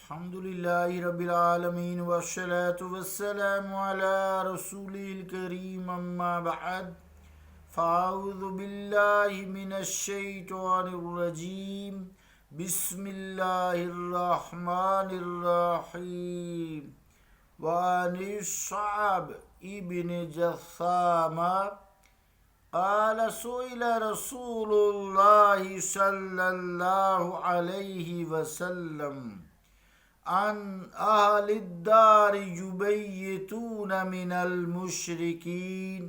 الحمد لله رب العالمين والصلاة والسلام على رسوله الكريم أما بعد فأعوذ بالله من الشيطان الرجيم بسم الله الرحمن الرحيم وعن الصعب ابن جثامة قال سئل رسول الله صلى الله عليه وسلم عن أهل الدار يبيتون من المشركين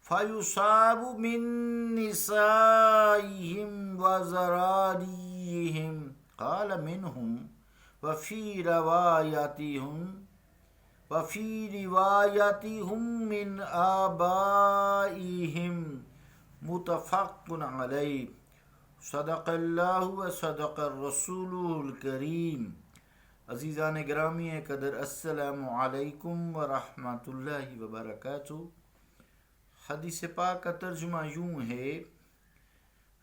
فيصاب من نسائهم وذراريهم قال منهم وفي روايتهم من آبائهم متفق علیہ صدق اللہ و صدق الرسول الکریم۔ عزیزان گرامی قدر، السلام علیکم ورحمۃ اللہ وبرکاتہ۔ حدیث پاک کا ترجمہ یوں ہے،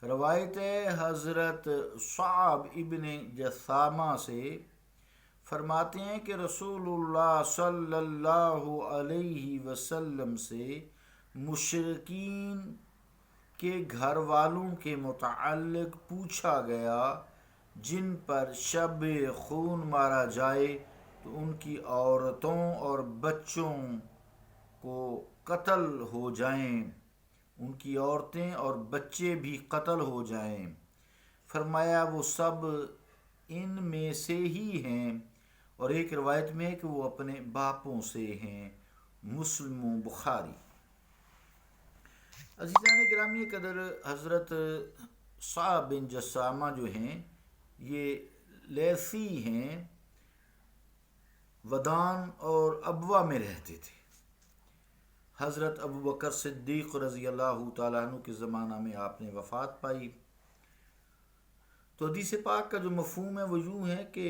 روایت حضرت صعب ابن جثامہ سے فرماتے ہیں کہ رسول اللہ صلی اللہ علیہ وسلم سے مشرکین کے گھر والوں کے متعلق پوچھا گیا جن پر شب خون مارا جائے تو ان کی عورتوں اور بچوں کو قتل ہو جائیں، ان کی عورتیں اور بچے بھی قتل ہو جائیں۔ فرمایا وہ سب ان میں سے ہی ہیں، اور ایک روایت میں ہے کہ وہ اپنے باپوں سے ہیں، مسلم و بخاری۔ عزیزان گرامی قدر، حضرت صعب بن جثامہ جو ہیں یہ لیثی ہیں، ودان اور ابوا میں رہتے تھے۔ حضرت ابو بکر صدیق رضی اللہ تعالیٰ عنہ کے زمانہ میں آپ نے وفات پائی۔ تو حدیث پاک کا جو مفہوم ہے وہ یوں ہے کہ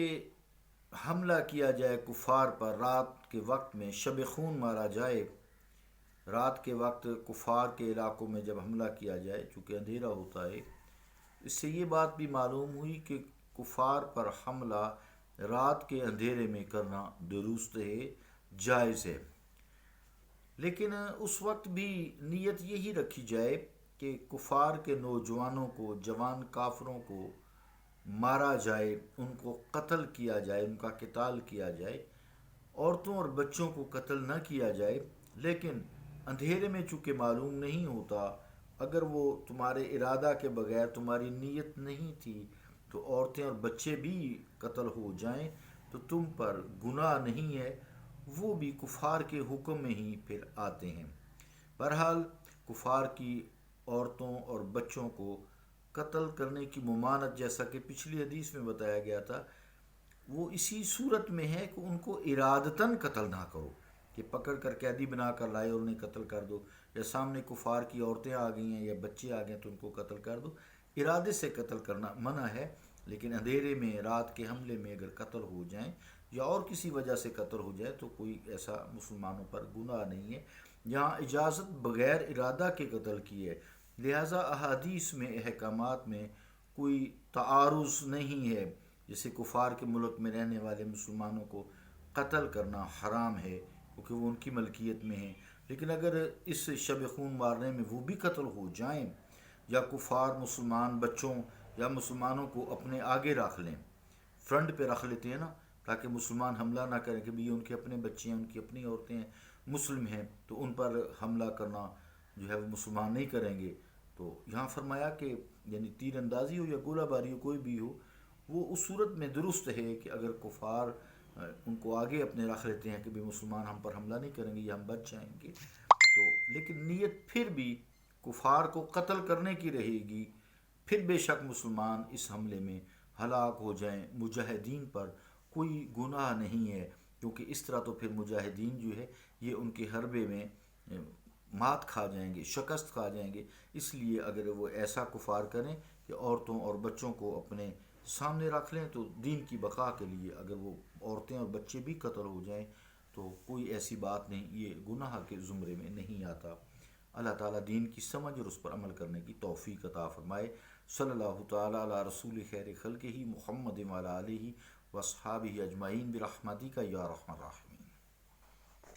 حملہ کیا جائے کفار پر، رات کے وقت میں شب خون مارا جائے۔ رات کے وقت کفار کے علاقوں میں جب حملہ کیا جائے، چونکہ اندھیرا ہوتا ہے، اس سے یہ بات بھی معلوم ہوئی کہ کفار پر حملہ رات کے اندھیرے میں کرنا درست ہے، جائز ہے۔ لیکن اس وقت بھی نیت یہی رکھی جائے کہ کفار کے نوجوانوں کو، جوان کافروں کو مارا جائے، ان کو قتل کیا جائے، ان کا قتال کیا جائے، عورتوں اور بچوں کو قتل نہ کیا جائے۔ لیکن اندھیرے میں چونکہ معلوم نہیں ہوتا، اگر وہ تمہارے ارادہ کے بغیر، تمہاری نیت نہیں تھی تو عورتیں اور بچے بھی قتل ہو جائیں تو تم پر گناہ نہیں ہے، وہ بھی کفار کے حکم میں ہی پھر آتے ہیں۔ بہرحال کفار کی عورتوں اور بچوں کو قتل کرنے کی ممانعت، جیسا کہ پچھلی حدیث میں بتایا گیا تھا، وہ اسی صورت میں ہے کہ ان کو ارادتاً قتل نہ کرو، کہ پکڑ کر قیدی بنا کر لائے اور انہیں قتل کر دو، یا سامنے کفار کی عورتیں آ گئی ہیں یا بچے آ گئے تو ان کو قتل کر دو۔ ارادے سے قتل کرنا منع ہے، لیکن اندھیرے میں رات کے حملے میں اگر قتل ہو جائیں یا اور کسی وجہ سے قتل ہو جائے تو کوئی ایسا مسلمانوں پر گناہ نہیں ہے۔ یہاں اجازت بغیر ارادہ کے قتل کی ہے، لہٰذا احادیث میں، احکامات میں کوئی تعارض نہیں ہے۔ جیسے کفار کے ملک میں رہنے والے مسلمانوں کو قتل کرنا حرام ہے کیونکہ وہ ان کی ملکیت میں ہیں، لیکن اگر اس شب خون مارنے میں وہ بھی قتل ہو جائیں، یا کفار مسلمان بچوں یا مسلمانوں کو اپنے آگے رکھ لیں، فرنٹ پہ رکھ لیتے ہیں نا، تاکہ مسلمان حملہ نہ کریں کہ بھی ان کے اپنے بچے ہیں، ان کی اپنی عورتیں ہیں، مسلم ہیں، تو ان پر حملہ کرنا جو ہے وہ مسلمان نہیں کریں گے۔ تو یہاں فرمایا کہ یعنی تیر اندازی ہو یا گولہ باری ہو، کوئی بھی ہو، وہ اس صورت میں درست ہے کہ اگر کفار ان کو آگے اپنے رکھ لیتے ہیں کہ بھی مسلمان ہم پر حملہ نہیں کریں گے یا ہم بچ جائیں گے، تو لیکن نیت پھر بھی کفار کو قتل کرنے کی رہے گی، پھر بے شک مسلمان اس حملے میں ہلاک ہو جائیں، مجاہدین پر کوئی گناہ نہیں ہے، کیونکہ اس طرح تو پھر مجاہدین جو ہے یہ ان کے حربے میں مات کھا جائیں گے، شکست کھا جائیں گے۔ اس لیے اگر وہ ایسا کفار کریں کہ عورتوں اور بچوں کو اپنے سامنے رکھ لیں تو دین کی بقا کے لیے اگر وہ عورتیں اور بچے بھی قتل ہو جائیں تو کوئی ایسی بات نہیں، یہ گناہ کے زمرے میں نہیں آتا۔ اللہ تعالیٰ دین کی سمجھ اور اس پر عمل کرنے کی توفیق عطا فرمائے۔ صلی اللہ تعالی علی رسول خیر خلقہ محمد وعلی آلہ واصحابہ اجمعین برحمتک یا ارحم الراحمین۔